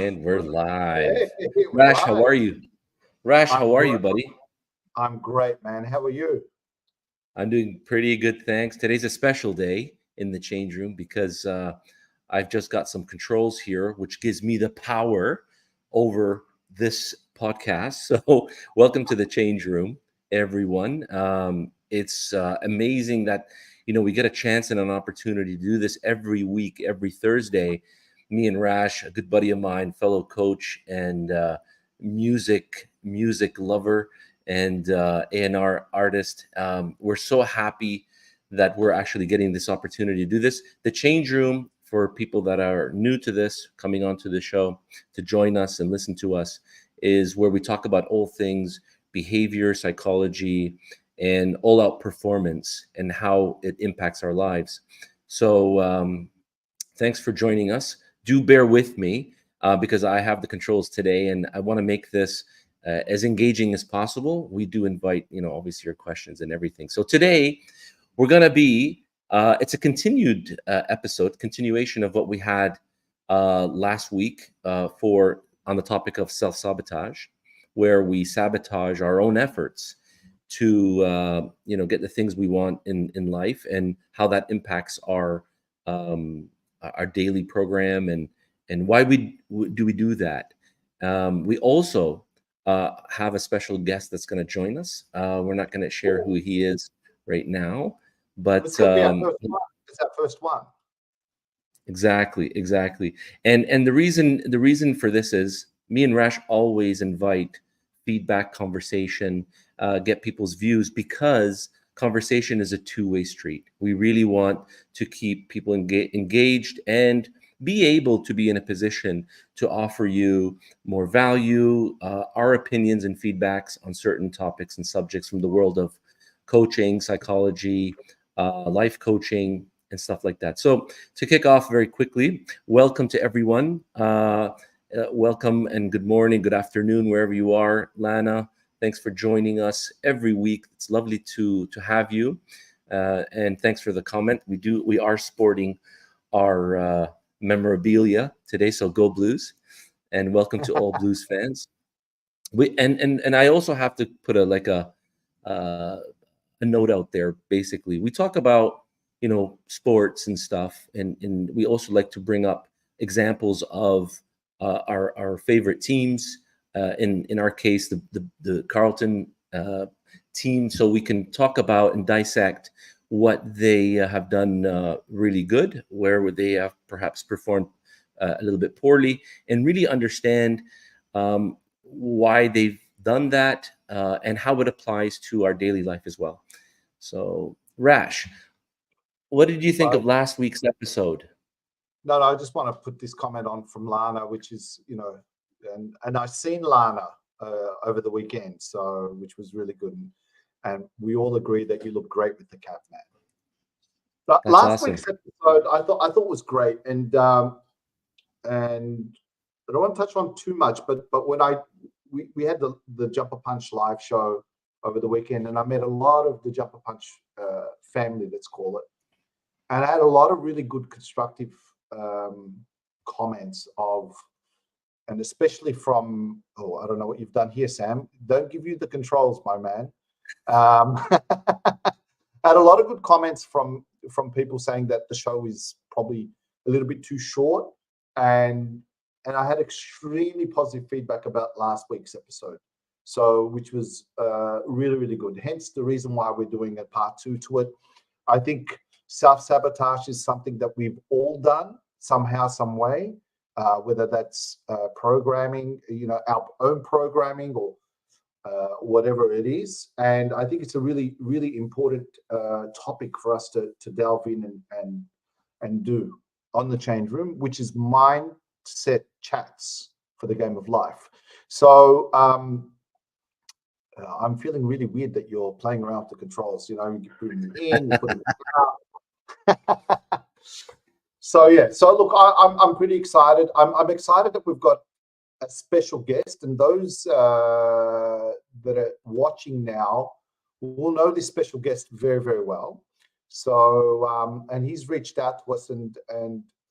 And we're live. Hey, we're Rash, how live. are you? Rash, I'm how are great. you, buddy? I'm great, man. How are you? I'm doing pretty good, thanks. Today's a special day in the change room because I've just got some controls here, which gives me the power over this podcast. So, welcome to the change room, everyone. It's amazing that we get a chance and an opportunity to do this every week, every Thursday. Me and Rash, a good buddy of mine, fellow coach and music lover and A&R artist. We're so happy that we're actually getting this opportunity to do this. The change room, for people that are new to this, coming onto the show to join us and listen to us, is where we talk about all things behavior, psychology, and all out performance and how it impacts our lives. So, thanks for joining us. Do bear with me because I have the controls today and I want to make this as engaging as possible. We do invite, obviously your questions and everything. So today we're going to be, it's a continued episode, continuation of what we had last week on the topic of self-sabotage, where we sabotage our own efforts to, get the things we want in life and how that impacts our daily program and why do we do that. We also have a special guest that's going to join us. We're not going to share who he is right now, but It's going to be our first one. It's our first one. exactly. And the reason for this is me and Rash always invite feedback, conversation, get people's views, because conversation is a two-way street. We really want to keep people engaged and be able to be in a position to offer you more value, our opinions and feedbacks on certain topics and subjects from the world of coaching, psychology, life coaching, and stuff like that. So to kick off very quickly, welcome to everyone. Welcome and good morning, good afternoon, wherever you are. Lana, thanks for joining us every week. It's lovely to have you, and thanks for the comment. We are sporting our memorabilia today, so go Blues, and welcome to all Blues fans. And I also have to put uh, a note out there. Basically, we talk about sports and stuff, and we also like to bring up examples of our favorite teams. In our case, the Carlton team, so we can talk about and dissect what they have done really good, where would they have perhaps performed a little bit poorly, and really understand why they've done that and how it applies to our daily life as well. So, Rash, what did you think Well, of last week's episode? no, I just want to put this comment on from Lana, which is, and I seen Lana over the weekend, so which was really good, and we all agree that you look great with the cap, man. But That's last awesome. week's episode, I thought was great, and I don't want to touch on too much, but when we had the Jumper Punch live show over the weekend, and I met a lot of the Jumper Punch family, let's call it, and I had a lot of really good constructive comments and especially from, I don't know what you've done here, Sam. Don't give you the controls, my man. Had a lot of good comments from people saying that the show is probably a little bit too short, and I had extremely positive feedback about last week's episode, so which was really, really good. Hence the reason why we're doing a part two to it. I think self-sabotage is something that we've all done somehow, some way, whether that's programming, our own programming, or whatever it is. And I think it's a really, really important topic for us to delve in and do on the change room, which is mindset chats for the game of life. So I'm feeling really weird that you're playing around with the controls. You put them in, you put them out. So yeah. So look, I'm pretty excited. I'm excited that we've got a special guest, and those that are watching now will know this special guest very, very well. So and he's reached out to us, and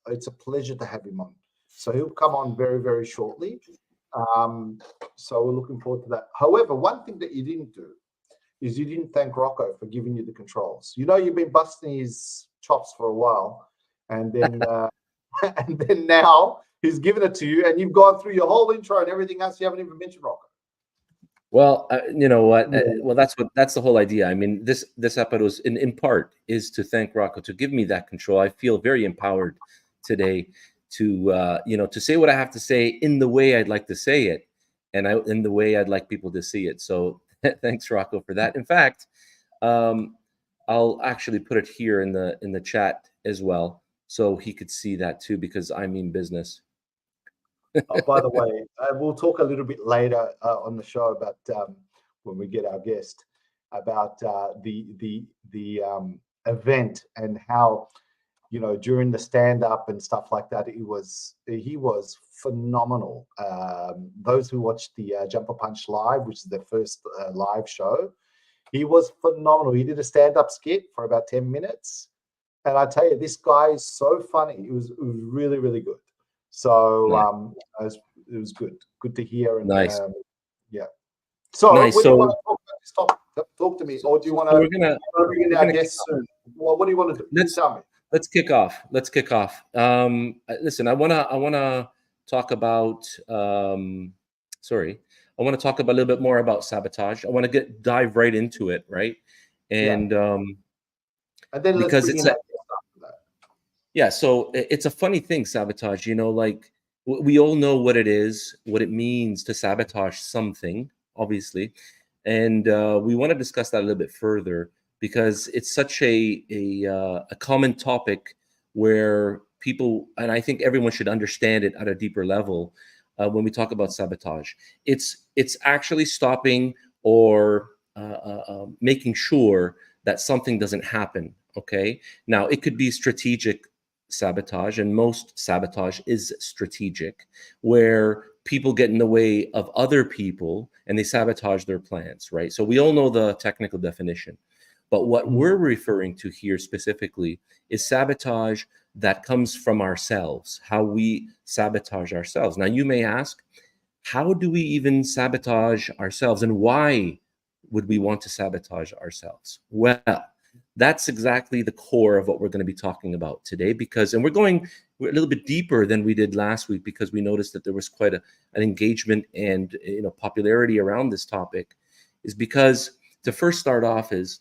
it's a pleasure to have him on. So he'll come on very, very shortly. So we're looking forward to that. However, one thing that you didn't do is you didn't thank Rocco for giving you the controls. You know, you've been busting his chops for a while, and then and then now he's given it to you, and you've gone through your whole intro and everything else. You haven't even mentioned Rocco. Well, you know what? Well, that's the whole idea. I mean, this episode was in part is to thank Rocco to give me that control. I feel very empowered today to to say what I have to say in the way I'd like to say it, and in the way I'd like people to see it. So thanks, Rocco, for that. In fact, I'll actually put it here in the chat as well, so he could see that too, because I mean business. Oh, by the way, we'll talk a little bit later on the show about when we get our guest about the event and how, you know, during the stand up and stuff like that, he was phenomenal. Those who watched the Jumper Punch live, which is their first live show, he was phenomenal. He did a stand up skit for about 10 minutes, and I tell you, this guy is so funny. It was really, really good. So Nice. it was good to hear. And Nice. yeah. So Nice. when you want to talk about this topic, talk to me, or do you want to? We're gonna bring in our guests soon. Well, what do you want to do? Tell me. Let's kick off. Listen, I wanna talk about. Sorry, I want to talk about a little bit more about Sabotage. I want to dive right into it, right? And and then let's because bring it's in yeah, so it's a funny thing, Sabotage. You know, like we all know what it is, what it means to sabotage something, obviously, and we want to discuss that a little bit further because it's such a common topic where people, and I think everyone should understand it at a deeper level. When we talk about sabotage, it's actually stopping or making sure that something doesn't happen. Okay, now it could be strategic sabotage, and most sabotage is strategic, where people get in the way of other people and they sabotage their plans, right? So we all know the technical definition, but what we're referring to here specifically is sabotage that comes from ourselves, how we sabotage ourselves. Now you may ask, how do we even sabotage ourselves, and why would we want to sabotage ourselves? Well, that's exactly the core of what we're going to be talking about today, and we're a little bit deeper than we did last week because we noticed that there was quite an engagement and popularity around this topic. Is because to first start off is,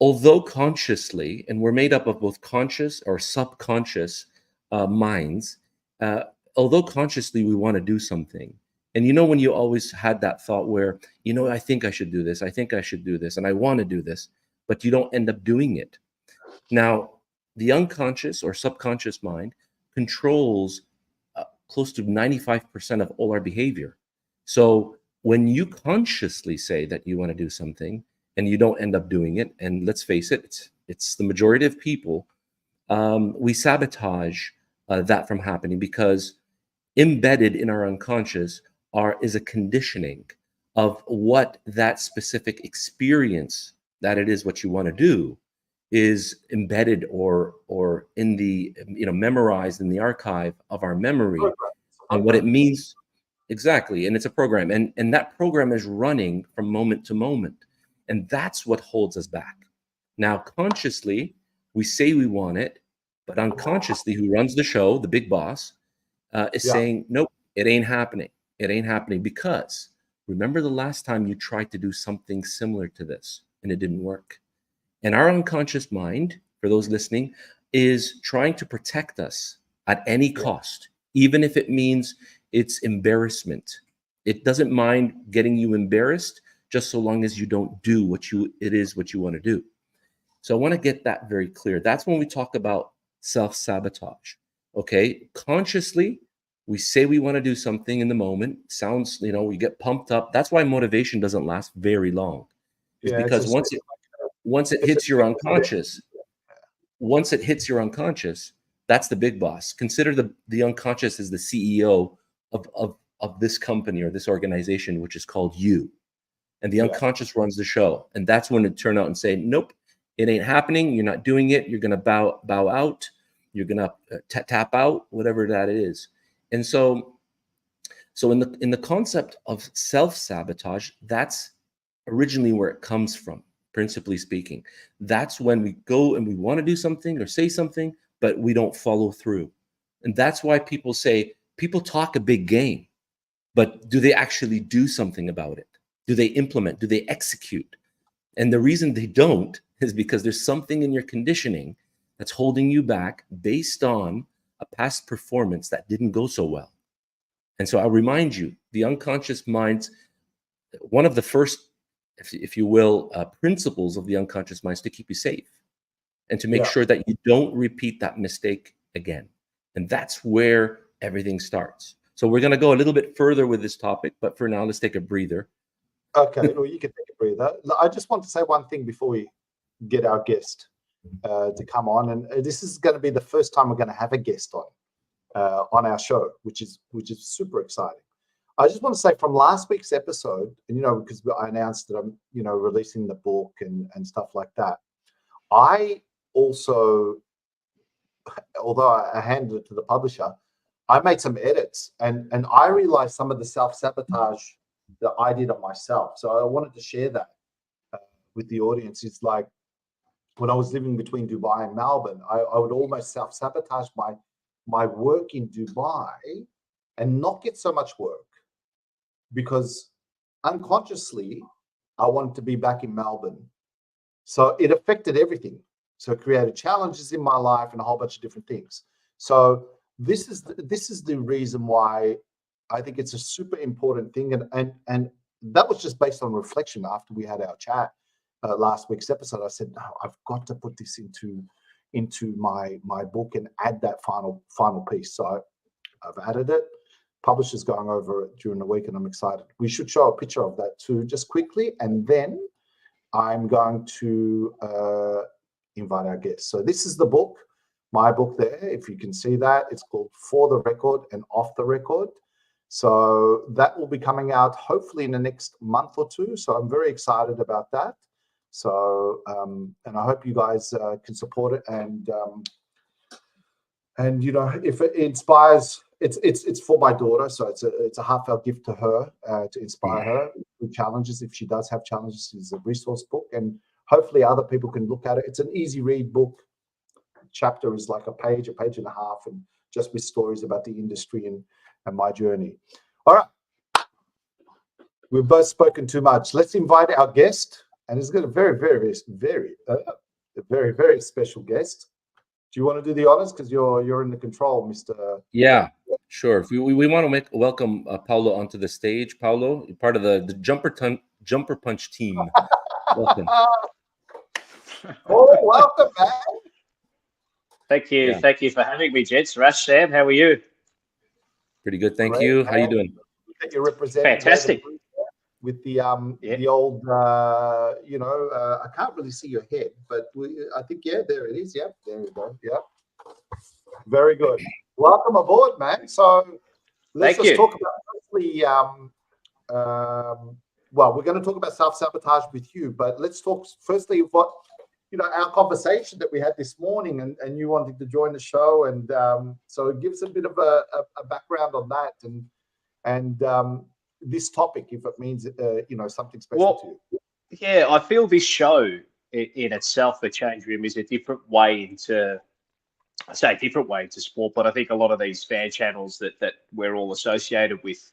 although consciously, and we're made up of both conscious or subconscious minds, although consciously we want to do something. And when you always had that thought where, I think I should do this, I think I should do this, and I want to do this, but you don't end up doing it. Now, the unconscious or subconscious mind controls close to 95% of all our behavior. So when you consciously say that you want to do something and you don't end up doing it, and let's face it, it's the majority of people, we sabotage that from happening, because embedded in our unconscious is a conditioning of what that specific experience that it is what you want to do is embedded or in the memorized in the archive of our memory, and what it means exactly. And it's a program, and that program is running from moment to moment, and that's what holds us back. Now, consciously we say we want it, but unconsciously, who runs the show, the big boss, is saying, nope, it ain't happening. It ain't happening, because remember the last time you tried to do something similar to this and it didn't work. And our unconscious mind, for those listening, is trying to protect us at any cost, even if it means it's embarrassment. It doesn't mind getting you embarrassed, just so long as you don't do what you want to do. So I want to get that very clear. That's when we talk about self-sabotage. Okay, consciously, we say we want to do something in the moment. Sounds, we get pumped up. That's why motivation doesn't last very long. Is because once it hits your unconscious, that's the big boss. Consider the unconscious as the CEO of this company or this organization, which is called you. And the unconscious runs the show. And that's when it turn out and say, nope, it ain't happening. You're not doing it. You're going to bow out. you're gonna tap out, whatever that is. And so in the concept of self-sabotage, that's originally where it comes from, principally speaking. That's when we go and we want to do something or say something, but we don't follow through. And that's why people say people talk a big game, but do they actually do something about it? Do they implement? Do they execute? And the reason they don't is because there's something in your conditioning that's holding you back based on a past performance that didn't go so well. And so I'll remind you, the unconscious mind, one of the first, if you will, principles of the unconscious mind is to keep you safe and to make Yeah. sure that you don't repeat that mistake again. And that's where everything starts. So we're going to go a little bit further with this topic, but for now, let's take a breather. Okay, well, you can take a breather. I just want to say one thing before we get our guest to come on, and this is going to be the first time we're going to have a guest on our show, which is super exciting. I just want to say from last week's episode, and because I announced that I'm releasing the book and stuff like that. I also, although I handed it to the publisher, I made some edits and I realized some of the self-sabotage that I did on myself. So I wanted to share that with the audience. It's like when I was living between Dubai and Melbourne, I would almost self-sabotage my work in Dubai and not get so much work because unconsciously I wanted to be back in Melbourne. So it affected everything. So it created challenges in my life and a whole bunch of different things. So this is the reason why I think it's a super important thing, and that was just based on reflection after we had our chat last week's episode. I said, no, I've got to put this into my book and add that final piece. So I've added it. Publisher's going over it during the week, and I'm excited. We should show a picture of that too, just quickly, and then I'm going to invite our guests. So this is the book, my book there. If you can see that, it's called For the Record and Off the Record. So that will be coming out hopefully in the next month or two. So I'm very excited about that. So and I hope you guys can support it, and if it inspires, it's for my daughter, so it's a heartfelt gift to her to inspire her with challenges. If she does have challenges, it's a resource book, and hopefully other people can look at it. It's an easy read book. Chapter is like a page and a half, and just with stories about the industry and my journey. All right, we've both spoken too much. Let's invite our guest, and it's got a very, very, very, very special guest. Do you want to do the honors because you're in the control, Mr. Yeah, sure. If we want to welcome Paulo onto the stage. Paulo, you're part of the Jumper Punch team. Welcome. Oh, welcome, man. Thank you. Yeah. Thank you for having me, gents. Rash, Sam, how are you? Pretty good, thank Great, you. man. How you doing? That you're representing Fantastic. with the old I can't really see your head, but I think there it is. Yep, there you go. Yep, very good. Welcome aboard, man. So let's just talk about firstly. Well, we're going to talk about self-sabotage with you, but let's talk firstly of what our conversation that we had this morning, and you wanted to join the show, and so it gives a bit of a background on that and this topic, if it means something special to you. Yeah, I feel this show in itself, the Change Room, is a different way into, I say a different way into sport, but I think a lot of these fan channels that we're all associated with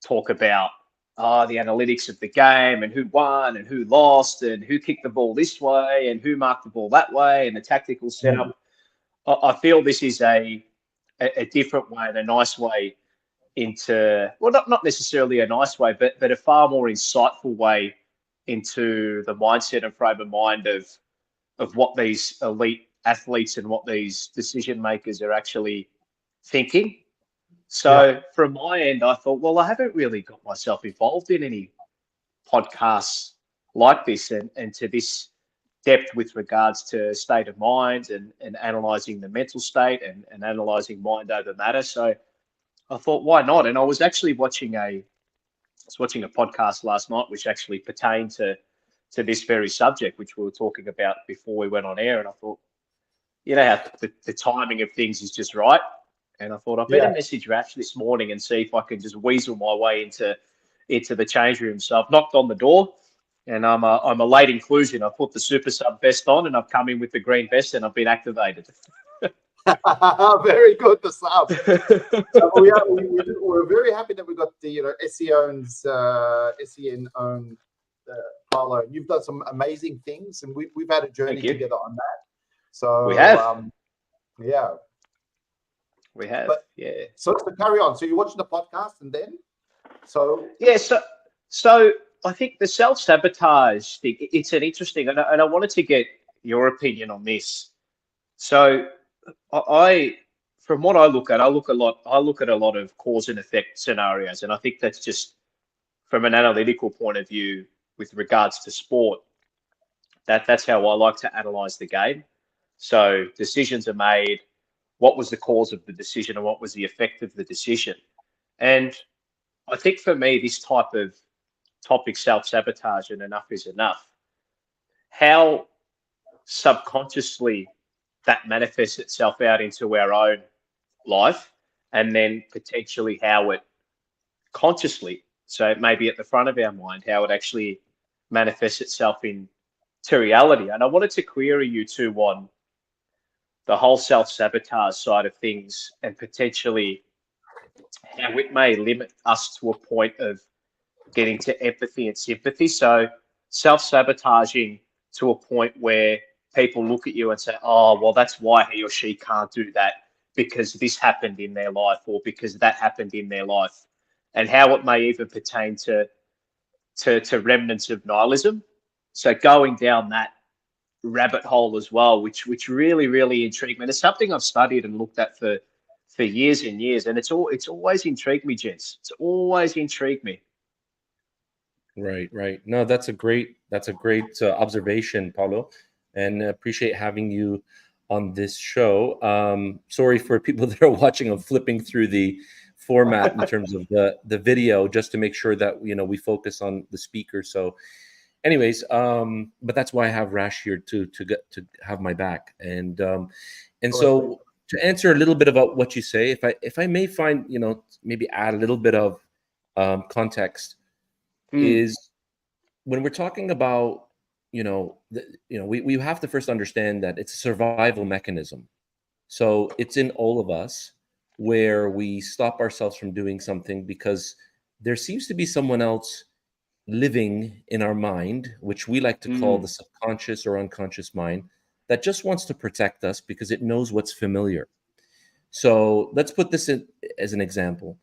talk about the analytics of the game and who won and who lost and who kicked the ball this way and who marked the ball that way and the tactical setup. I feel this is a different way, and a nice way into, well, not necessarily a nice way, but a far more insightful way into the mindset and frame of mind of what these elite athletes and what these decision makers are actually thinking. So from my end, I thought, well, I haven't really got myself involved in any podcasts like this and to this depth with regards to state of mind and analysing the mental state and analysing mind over matter. So I thought, why not? And I was actually watching a podcast last night, which actually pertained to this very subject, which we were talking about before we went on air. And I thought, you know how the timing of things is just right. And I thought I better Yeah. message Rash this morning and see if I can just weasel my way into the change room. So I've knocked on the door, and I'm a late inclusion. I put the super sub vest on, and I've come in with the green vest, and I've been activated. Very good, the sub. So we're very happy that we got the SEN owned Paulo. You've done some amazing things, and we've had a journey together on that. So we have. Yeah. We have. But, yeah. So to carry on. So you're watching the podcast, and then yeah. So I think the self-sabotage thing, it's an interesting, and I wanted to get your opinion on this. So from what I look at, I look at a lot of cause and effect scenarios, and I think that's just from an analytical point of view with regards to sport. That's how I like to analyze the game. So decisions are made. What was the cause of the decision, and what was the effect of the decision? And I think for me, this type of topic, self-sabotage and enough is enough, how subconsciously that manifests itself out into our own life, and then potentially how it consciously, so it may be at the front of our mind, how it actually manifests itself into reality. And I wanted to query you too on the whole self-sabotage side of things, and potentially how it may limit us to a point of getting to empathy and sympathy. So self-sabotaging to a point where people look at you and say, oh, well, that's why he or she can't do that, because this happened in their life, or because that happened in their life, and how it may even pertain to remnants of nihilism. So going down that rabbit hole as well, which really, really intrigued me. And it's something I've studied and looked at for years and years, and it's always intrigued me, gents. It's always intrigued me. Right. No, that's a great observation, Paulo, and appreciate having you on this show. Sorry for people that are watching. I'm flipping through the format in terms of the video just to make sure that we focus on the speaker. So, anyways, but that's why I have Rash here to have my back, and so to answer a little bit about what you say, if I may find maybe add a little bit of context. Is when we're talking about we have to first understand that it's a survival mechanism. So it's in all of us, where we stop ourselves from doing something because there seems to be someone else living in our mind, which we like to call the subconscious or unconscious mind, that just wants to protect us because it knows what's familiar. So let's put this in as an example.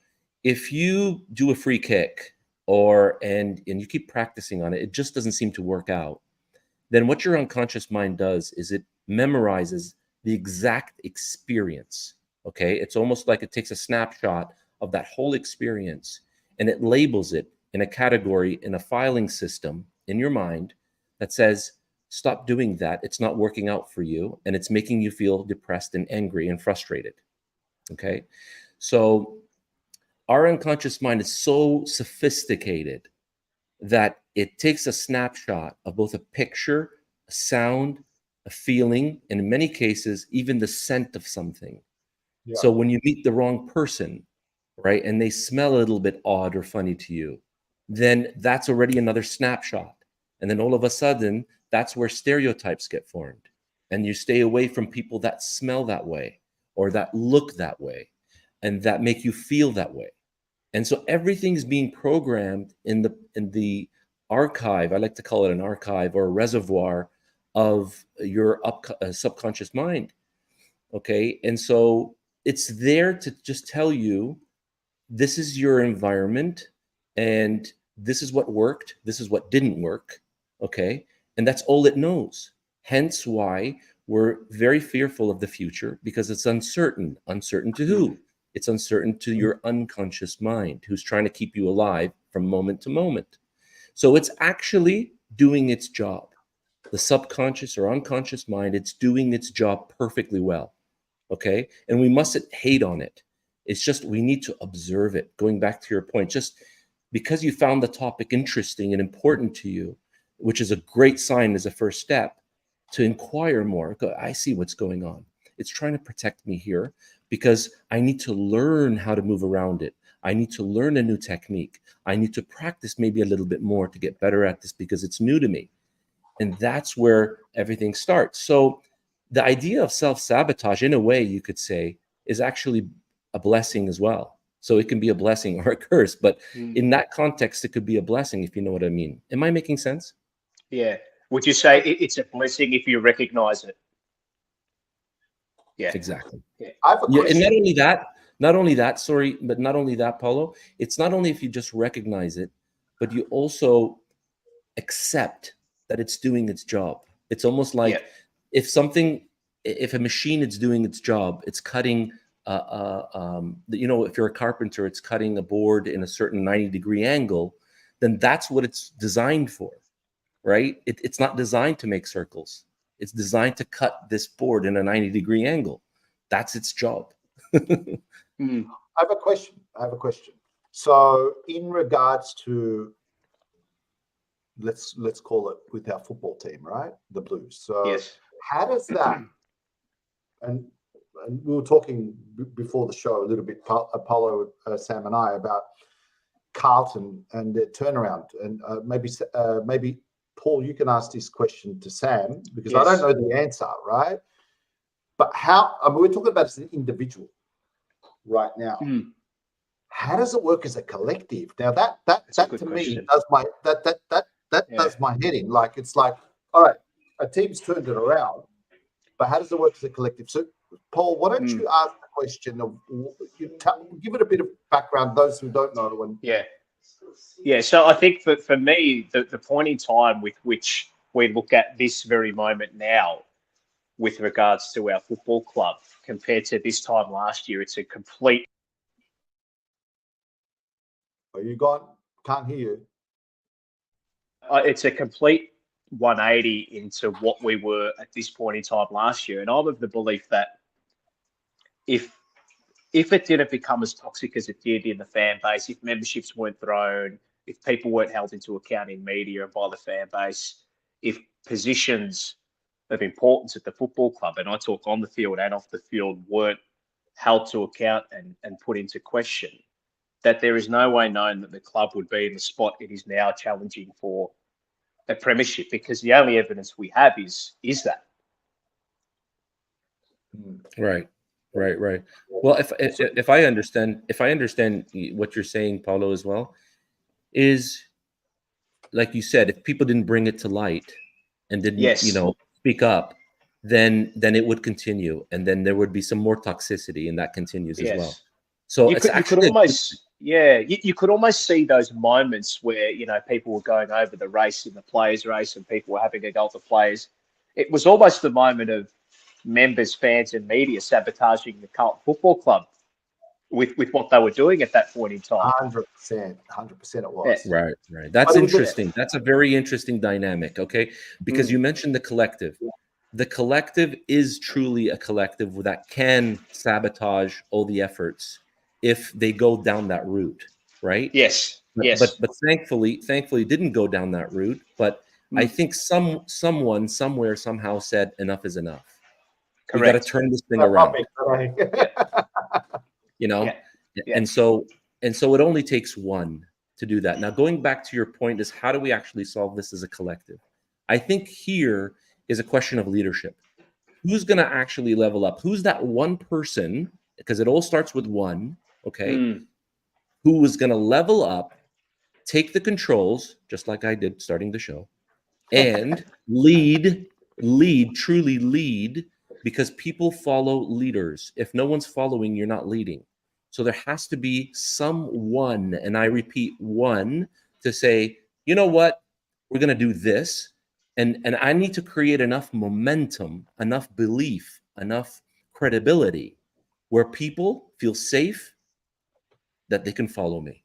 If you do a free kick and you keep practicing on it, it just doesn't seem to work out. Then what your unconscious mind does is it memorizes the exact experience. Okay. It's almost like it takes a snapshot of that whole experience and it labels it in a category, in a filing system in your mind that says, stop doing that. It's not working out for you. And it's making you feel depressed and angry and frustrated. Okay. So our unconscious mind is so sophisticated that it takes a snapshot of both a picture, a sound, a feeling, and in many cases, even the scent of something. Yeah. So when you meet the wrong person, right, and they smell a little bit odd or funny to you, then that's already another snapshot. And then all of a sudden, that's where stereotypes get formed. And you stay away from people that smell that way or that look that way and that make you feel that way. And so everything's being programmed in the archive. I like to call it an archive or a reservoir of your subconscious mind. Okay. And so it's there to just tell you, this is your environment and this is what worked. This is what didn't work. Okay. And that's all it knows. Hence why we're very fearful of the future, because it's uncertain. Uncertain to who? It's uncertain to your unconscious mind, who's trying to keep you alive from moment to moment. So it's actually doing its job. The subconscious or unconscious mind, it's doing its job perfectly well. Okay. And we mustn't hate on it. It's just we need to observe it. Going back to your point, just because you found the topic interesting and important to you, which is a great sign as a first step to inquire more. I see what's going on. It's trying to protect me here because I need to learn how to move around it. I need to learn a new technique. I need to practice maybe a little bit more to get better at this because it's new to me. And that's where everything starts. So the idea of self-sabotage, in a way, you could say, is actually a blessing as well. So it can be a blessing or a curse, but in that context, it could be a blessing, if you know what I mean. Am I making sense? Yeah. Would you say it's a blessing if you recognize it? Yeah. Exactly. Yeah. I have a Yeah, and question. not only that, sorry, but not only that, Paulo, it's not only if you just recognize it, but you also accept that it's doing its job. It's almost Yeah. like if a machine is doing its job, it's cutting, if you're a carpenter, it's cutting a board in a certain 90-degree angle, then that's what it's designed for, right? It's not designed to make circles. It's designed to cut this board in a 90-degree angle. That's its job. Mm. I have a question. So in regards to, let's call it with our football team, right? The Blues. So Yes. how does that, and we were talking before the show a little bit, Apollo, Sam and I, about Carlton and their turnaround. And maybe Paul, you can ask this question to Sam, because I don't know the answer, right? But we're talking about as an individual right now. Mm. How does it work as a collective? Now that to me does my does my head in. Like, it's like, all right, a team's turned it around, but how does it work as a collective? So, Paul, why don't you ask the question of, give it a bit of background, those who don't know. Yeah. So I think for me, the point in time with which we look at this very moment now, with regards to our football club compared to this time last year, it's a complete. Are you gone? Can't hear you. It's a complete 180 into what we were at this point in time last year, and I'm of the belief that if it didn't become as toxic as it did in the fan base, if memberships weren't thrown, if people weren't held into account in media and by the fan base, if positions of importance at the football club, and I talk on the field and off the field, weren't held to account and put into question, that there is no way known that the club would be in the spot it is now challenging for a premiership, because the only evidence we have is that. Right. Well, if I understand what you're saying, Paulo, as well, is like you said, if people didn't bring it to light and didn't, speak up, then it would continue, and then there would be some more toxicity, and that continues as well. So you could almost see those moments where people were going over the race in the players' race, and people were having a go at the players. It was almost the moment of members, fans, and media sabotaging the Carlton Football Club with what they were doing at that point in time. 100% it was. Right. That's interesting. That's a very interesting dynamic, okay? Because you mentioned the collective. The collective is truly a collective that can sabotage all the efforts if they go down that route, right? Yes. But thankfully it didn't go down that route. But I think someone somewhere somehow said enough is enough. Correct. We got to turn this thing around. And so it only takes one to do that. Now, going back to your point is, how do we actually solve this as a collective? I think here is a question of leadership. Who's going to actually level up? Who's that one person? Because it all starts with one, okay? Who is going to level up, take the controls, just like I did starting the show, and truly lead, because people follow leaders. If no one's following, you're not leading. So there has to be someone, and I repeat, one, to say, you know what, we're going to do this. And I need to create enough momentum, enough belief, enough credibility where people feel safe that they can follow me.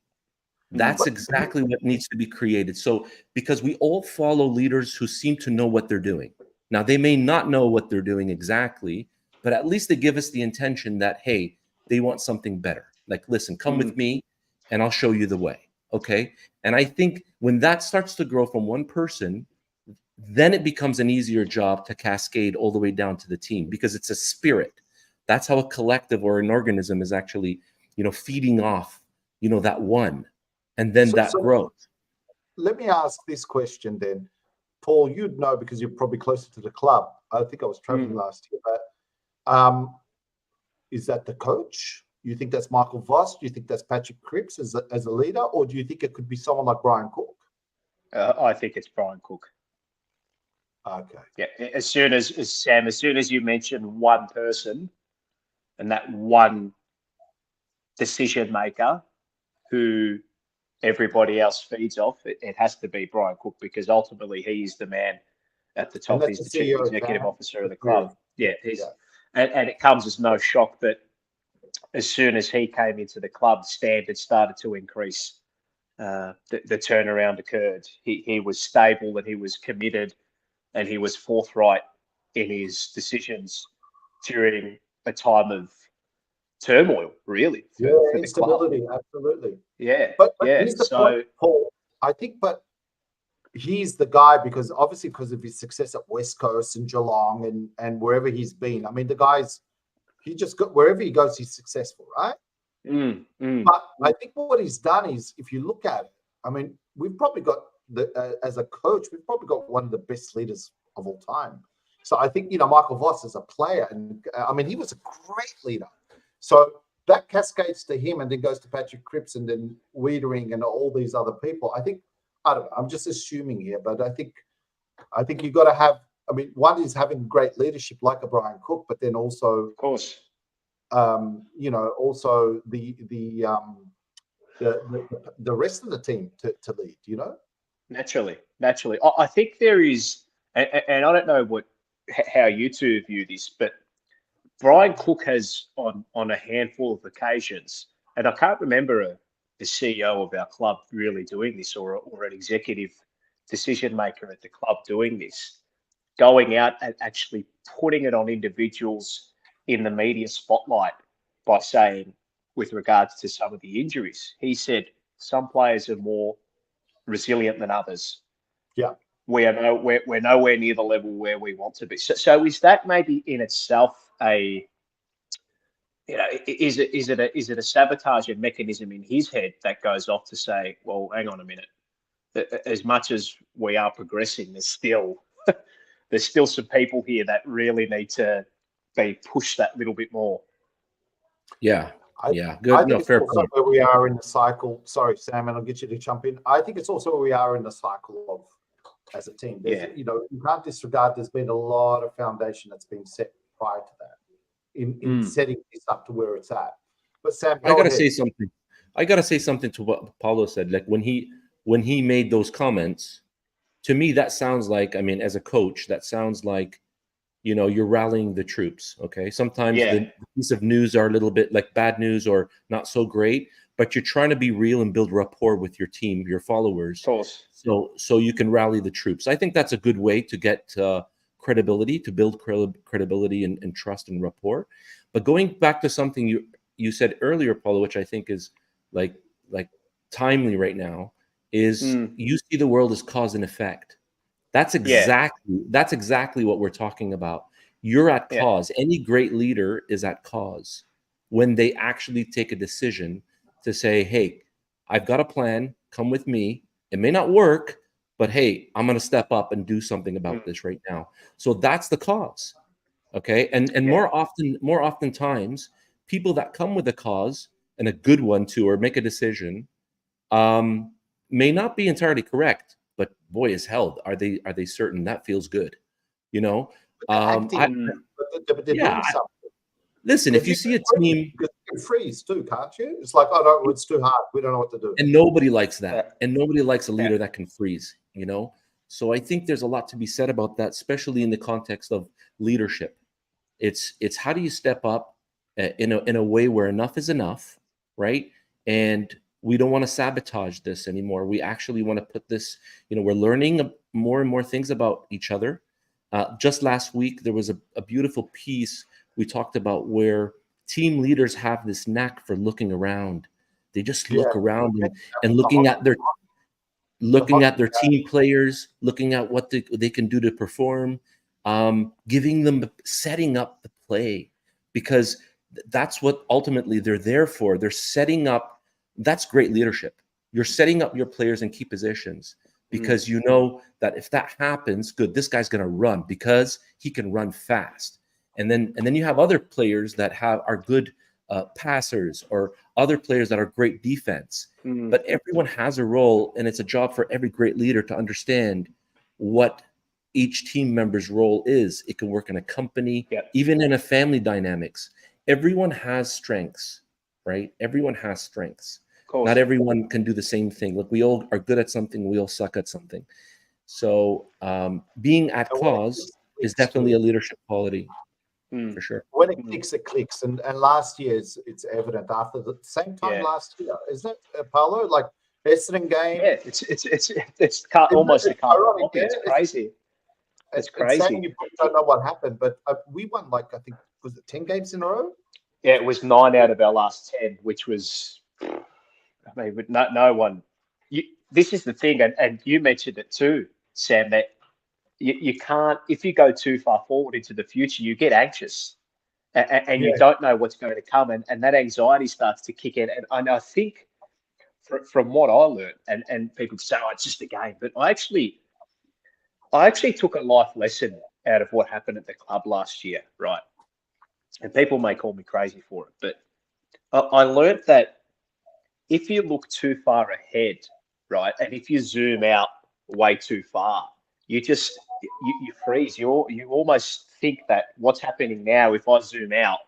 That's exactly what needs to be created. So, because we all follow leaders who seem to know what they're doing. Now, they may not know what they're doing exactly, but at least they give us the intention that, hey, they want something better. Like, listen, come with me and I'll show you the way. Okay. And I think when that starts to grow from one person, then it becomes an easier job to cascade all the way down to the team, because it's a spirit. That's how a collective or an organism is actually, feeding off, that one, and then that So growth. let me ask this question then. Paul, you'd know because you're probably closer to the club. I think I was traveling last year, but is that the coach? You think that's Michael Voss? Do you think that's Patrick Cripps as a leader? Or do you think it could be someone like Brian Cook? I think it's Brian Cook. Okay. Yeah. As soon as Sam, as soon as you mention one person and that one decision maker who everybody else feeds off, it has to be Brian Cook, because ultimately he is the man at the And top. that's He's the the chief CEO of executive Sam. officer of the club. Yeah. Yeah. And it comes as no shock that as soon as he came into the club, standards started to increase. The turnaround occurred. He was stable and he was committed and he was forthright in his decisions during a time of turmoil, really, Yeah, for the club. instability, absolutely. Yeah, But yeah. here's the point, Paul. I think, but he's the guy because obviously because of his success at West Coast and Geelong and wherever he's been. I mean, the guy's he just got wherever he goes, he's successful, right? But I think what he's done is, if you look at it, I mean, we've probably got as a coach, we've probably got one of the best leaders of all time. So I think Michael Voss as a player, and I mean, he was a great leader. So that cascades to him, and then goes to Patrick Cripps, and then Wiedering, and all these other people. I think I don't know. I'm just assuming here, but I think you've got to have. I mean, one is having great leadership like a Brian Cook, but then also, of course, also the rest of the team to lead. Naturally. I think there is, and I don't know how you two view this, but Brian Cook has on a handful of occasions, and I can't remember the CEO of our club really doing this, or an executive decision maker at the club doing this, going out and actually putting it on individuals in the media spotlight by saying, with regards to some of the injuries, he said some players are more resilient than others. Yeah. We're nowhere near the level where we want to be. So is that maybe in itself is it a sabotage mechanism in his head that goes off to say, well, hang on a minute, as much as we are progressing, there's still some people here that really need to be pushed that little bit more. Yeah. Good. I think it's fair also point. where we are in the cycle. Sorry, Sam, and I'll get you to jump in. I think it's also where we are in the cycle of as a team. You can't disregard there's been a lot of foundation that's been set prior to that in setting this up to where it's at. But Sam, I gotta say something. I gotta say something to what Paulo said. Like when he made those comments, to me that sounds like, I mean, as a coach, that sounds like you're rallying the troops. Okay, sometimes the piece of news are a little bit like bad news or not so great, but you're trying to be real and build rapport with your team, your followers. Of course. So you can rally the troops. I think that's a good way to get credibility, to build credibility and trust and rapport. But going back to something you said earlier, Paulo, which I think is like timely right now, is you see the world as cause and effect. That's exactly what we're talking about. You're at cause. Any great leader is at cause when they actually take a decision to say, hey, I've got a plan, come with me. It may not work, but hey, I'm going to step up and do something about this right now. So that's the cause. Okay. And more oftentimes, people that come with a cause, and a good one too, or make a decision, may not be entirely correct, but boy, is hell, are they certain? That feels good, But they're doing something. Listen, if you see a team, you can freeze too, can't you? It's like, oh no, it's too hard. We don't know what to do. And nobody likes that. And nobody likes a leader that can freeze, So I think there's a lot to be said about that, especially in the context of leadership. It's how do you step up in a way where enough is enough, right? And we don't want to sabotage this anymore. We actually want to put this, we're learning more and more things about each other. Just last week, there was a beautiful piece we talked about where team leaders have this knack for looking around. They just look around and looking at their team players, looking at what they can do to perform, setting up the play. because that's what ultimately they're there for. They're setting up. That's great leadership. You're setting up your players in key positions because you know that if that happens, good, this guy's going to run because he can run fast. And then you have other players that are good passers, or other players that are great defense. But everyone has a role, and it's a job for every great leader to understand what each team member's role is. It can work in a company, even in a family dynamics. Everyone has strengths, right? Everyone has strengths. Not everyone can do the same thing. Look, we all are good at something. We all suck at something. So being at cause is definitely a leadership quality, for sure. When it clicks, it clicks. And last year, it's evident after the same time last year. Isn't it, Paolo? Like Essendon game. Yeah, it's almost a carbon copy. It's crazy. It's crazy. Saying you probably don't know what happened, but we won, like, I think, was it 10 games in a row? Yeah, it was 9 out of our last 10, which was, I mean, with no one. This is the thing, and you mentioned it too, Sam, that you can't, if you go too far forward into the future, you get anxious, and you don't know what's going to come, and that anxiety starts to kick in. And I think from what I learned, and people say, oh, it's just a game, but I actually took a life lesson out of what happened at the club last year, right? And people may call me crazy for it, but I learned that if you look too far ahead, right, and if you zoom out way too far, you freeze. You almost think that what's happening now, if I zoom out,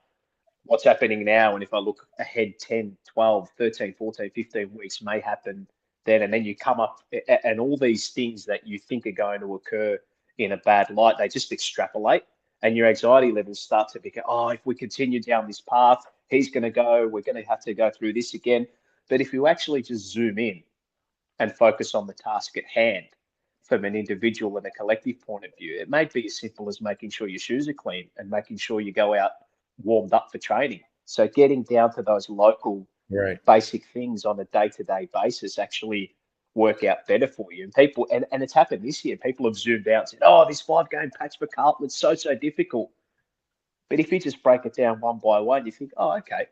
what's happening now, and if I look ahead 10, 12, 13, 14, 15 weeks may happen then, and then you come up, and all these things that you think are going to occur in a bad light, they just extrapolate, and your anxiety levels start to become, oh, if we continue down this path, he's going to go, we're going to have to go through this again. But if you actually just zoom in and focus on the task at hand from an individual and a collective point of view, it may be as simple as making sure your shoes are clean and making sure you go out warmed up for training. So getting down to those local basic things on a day-to-day basis actually work out better for you. And people, and it's happened this year, people have zoomed out and said, oh, this 5-game patch for Carlton, it's so difficult. But if you just break it down one by one, you think, oh, okay,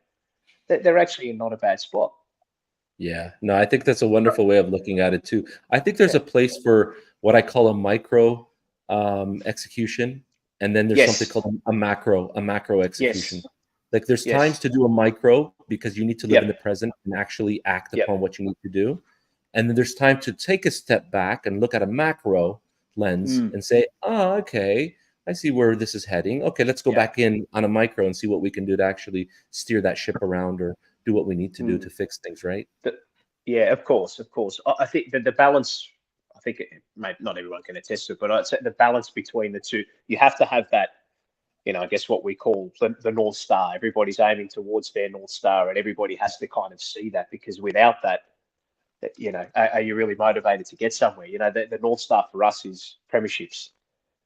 they're actually in not a bad spot. Yeah, no, I think that's a wonderful way of looking at it too. I think there's a place for what I call a micro execution, and then there's something called a macro execution. Like there's times to do a micro because you need to live in the present and actually act upon what you need to do. And then there's time to take a step back and look at a macro lens and say, oh, okay, I see where this is heading. Okay, let's go back in on a micro and see what we can do to actually steer that ship around or do what we need to do to fix things, right? Yeah, of course. I think that the balance, I think not everyone can attest to it, but I'd say the balance between the two, you have to have that, I guess what we call the North Star. Everybody's aiming towards their North Star, and everybody has to kind of see that, because without that, are you really motivated to get somewhere? The North Star for us is premierships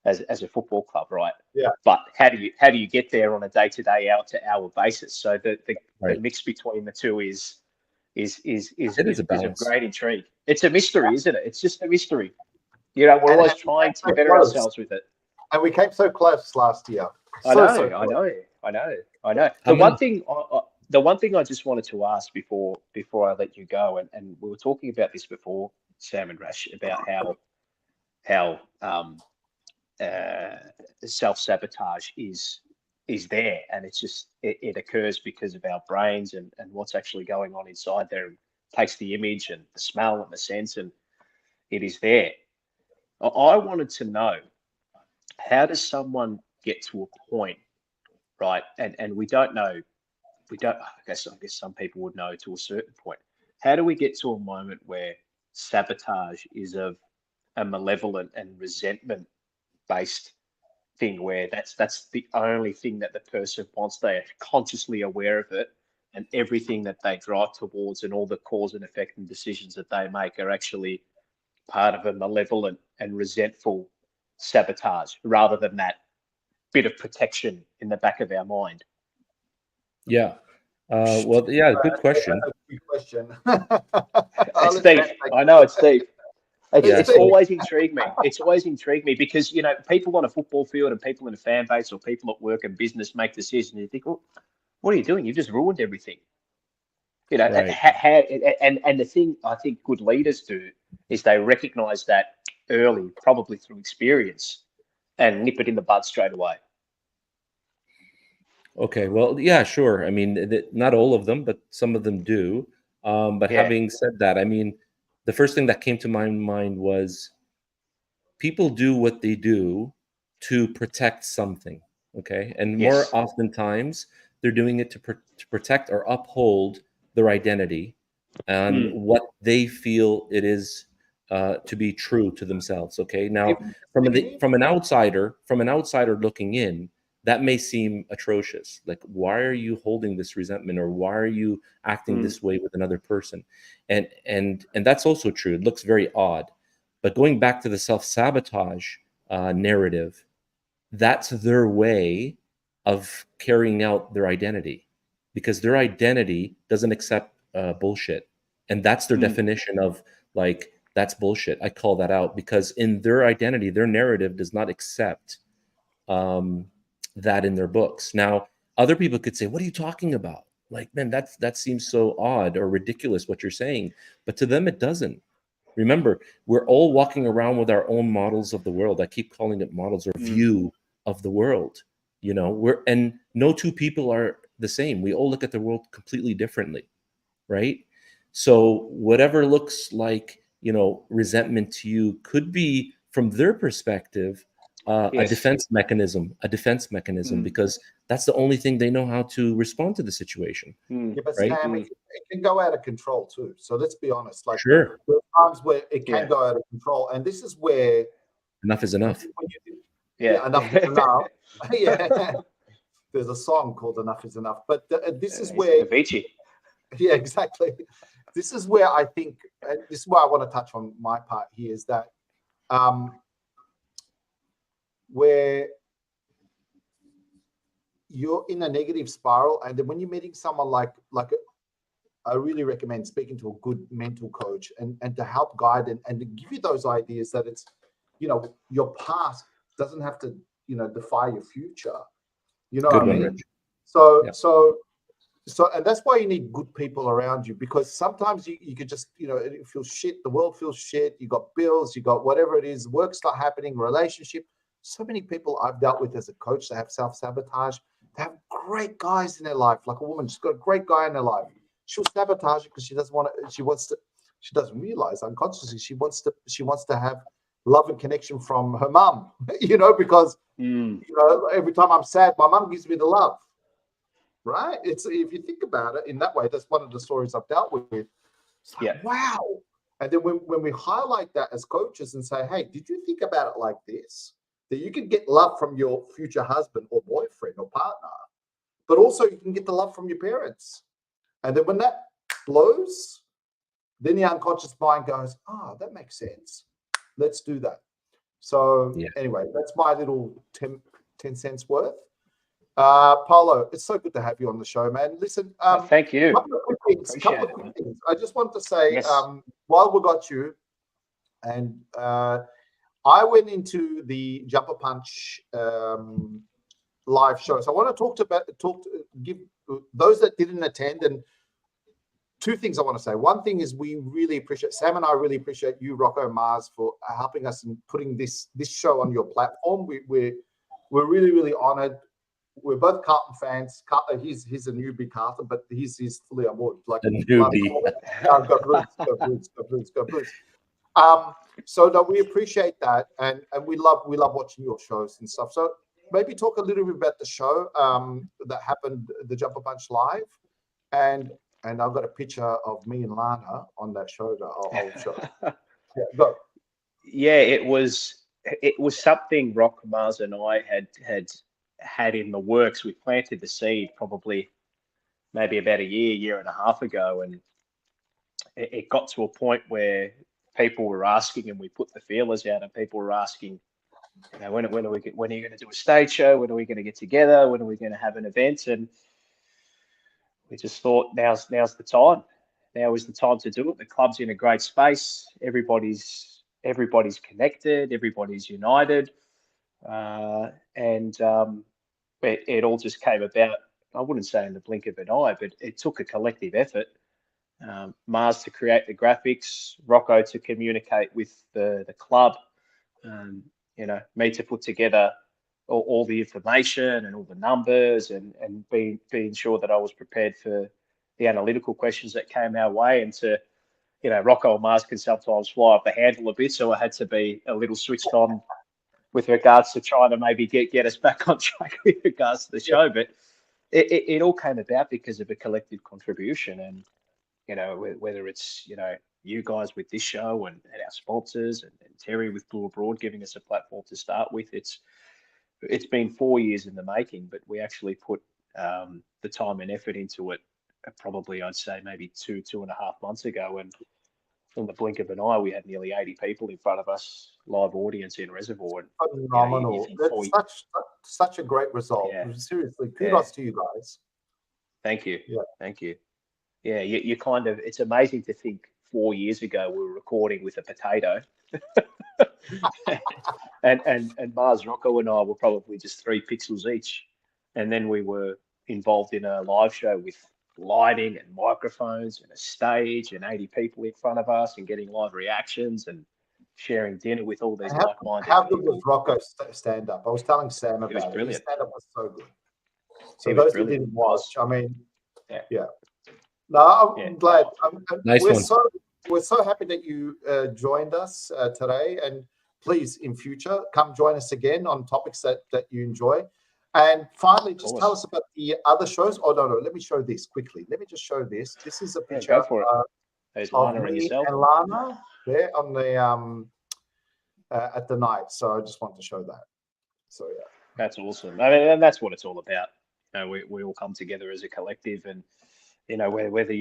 as a football club, right? Yeah. But how do you get there on a day-to-day, hour-to-hour basis? So the mix between the two is of great intrigue. It's a mystery, isn't it? It's just a mystery. We're always trying to better ourselves with it. And we came so close last year. I know. The one thing I just wanted to ask before I let you go, and we were talking about this before, Sam and Rash, about how self-sabotage is there, and it's just it occurs because of our brains and what's actually going on inside there, and takes the image and the smell and the sense, and it is there. I wanted to know, how does someone get to a point, right? And we don't know. I guess some people would know to a certain point. How do we get to a moment where sabotage is of a malevolent and resentment based thing, where that's the only thing that the person wants? They are consciously aware of it, and everything that they drive towards and all the cause and effect and decisions that they make are actually part of a malevolent and resentful sabotage, rather than that bit of protection in the back of our mind. Yeah. Good question. Good question. It's deep. I know it's deep. Yeah, It's so always intrigued me. It's always intrigued me because, you know, people on a football field and people in a fan base or people at work and business make decisions. You think, well, what are you doing? You've just ruined everything. You know, right. and the thing I think good leaders do is they recognize that early, probably through experience, and nip it in the bud straight away. Okay, well, yeah, sure. I mean, not all of them, but some of them do. But Yeah. having said that, I mean, the first thing that came to my mind was people do what they do to protect something. Okay, and more Yes. oftentimes they're doing it to protect or uphold their identity and Mm. what they feel it is to be true to themselves. Okay, now People from see me. from an outsider looking in, that may seem atrocious. Like, why are you holding this resentment, or why are you acting Mm. this way with another person? And that's also true. It looks very odd. But going back to the self-sabotage narrative, that's their way of carrying out their identity, because their identity doesn't accept bullshit, and that's their Mm. definition of, like, that's bullshit. I call that out because in their identity, their narrative does not accept um, that in their books. Now, other people could say, "What are you talking about? Like, man, that seems so odd or ridiculous what you're saying," but to them, it doesn't. Remember, we're all walking around with our own models of the world. I keep calling it models or Mm. view of the world. You know, and no two people are the same. We all look at the world completely differently, right? So whatever looks like, resentment to you could be from their perspective Yes. a defense mechanism, Mm. because that's the only thing they know how to respond to the situation, Mm. Yeah, but right? Sam, Mm. it can go out of control too. So let's be honest. Like Sure. there are times where it can Yeah. go out of control, and this is where Enough is when enough. Yeah. yeah, enough is enough. Yeah, there's a song called "Enough Is Enough," but this is It's where Avicii. yeah, exactly. This is where I think this is where I want to touch on my part here is that um, where you're in a negative spiral, and then when you're meeting someone like I really recommend speaking to a good mental coach and to help guide and to give you those ideas that it's, your past doesn't have to, defy your future. You know Good what I one, mean? Rich. So, Yeah. so, so, and that's why you need good people around you, because sometimes you could just, it feels shit. The world feels shit. You got bills, you got whatever it is, work's not happening, relationship. So many people I've dealt with as a coach, they have self-sabotage. They have great guys in their life. Like a woman, she's got a great guy in her life. She'll sabotage it because she doesn't want to, she doesn't realize unconsciously she wants to have love and connection from her mum, because Mm. every time I'm sad, my mum gives me the love. Right? It's if you think about it in that way, that's one of the stories I've dealt with. It's like, Yeah. wow. And then when we highlight that as coaches and say, hey, did you think about it like this? That you can get love from your future husband or boyfriend or partner, but also you can get the love from your parents. And then when that blows, then the unconscious mind goes, oh, that makes sense. Let's do that. So Yeah. anyway, that's my little 10 cents worth. Paulo, it's so good to have you on the show, man. Listen, Thank you. couple of quick things. Appreciate it, man. I just want to say, Yes. while we got you, and I went into the Jumper Punch live show. So I want to give those that didn't attend, and two things I want to say. One thing is we really appreciate, Sam and I really appreciate you, Rocco Mars, for helping us in putting this show on your platform. We're really, really honored. We're both Carlton fans. He's a newbie Carlton, but he's fully on board. Like A newbie. go Blues, go Blues, go Blues, go Blues. So no, we appreciate that, and we love watching your shows and stuff. So maybe talk a little bit about the show that happened, the Jumper Punch Live, and I've got a picture of me and Lana on that show that I'll show. Yeah, go. Yeah, it was something Rock Mars and I had in the works. We planted the seed probably maybe about a year and a half ago, and it got to a point where people were asking, and we put the feelers out, and people were asking, when are you going to do a stage show? When are we going to get together? When are we going to have an event? And we just thought now's the time. Now is the time to do it. The club's in a great space. Everybody's everybody's connected, everybody's united, and it all just came about. I wouldn't say in the blink of an eye, but it took a collective effort. Mars to create the graphics, Rocco to communicate with the club, me to put together all the information and all the numbers, and being sure that I was prepared for the analytical questions that came our way, and to, Rocco and Mars can sometimes fly off the handle a bit, so I had to be a little switched on with regards to trying to maybe get us back on track with regards to the show. But it all came about because of a collective contribution, and whether it's you guys with this show and our sponsors, and Terry with Blue Abroad giving us a platform to start with. It's been 4 years in the making, but we actually put the time and effort into it probably, I'd say, maybe 2.5 months ago, and in the blink of an eye we had nearly 80 people in front of us, live audience in Reservoir. And, phenomenal. That's such a great result. Yeah. Seriously, kudos to you guys. Thank you. Yeah. Thank you. Yeah, you kind of, it's amazing to think 4 years ago we were recording with a potato. and Mars, Rocco and I were probably just 3 pixels each. And then we were involved in a live show with lighting and microphones and a stage and 80 people in front of us, and getting live reactions and sharing dinner with all these like-minded How people. good was Rocco's stand-up? I was telling Sam about it. Brilliant. His stand-up was so good. So those who didn't watch, I mean, yeah. No, I'm glad. Nice one. We're so happy that you joined us today, and please, in future, come join us again on topics that you enjoy. And finally, just tell us about the other shows. Oh, no, let me show this quickly. Let me just show this. This is a picture of Lana me and and Lana there on the at the night. So I just want to show that. So yeah, that's awesome. I mean, and that's what it's all about. We all come together as a collective, and whether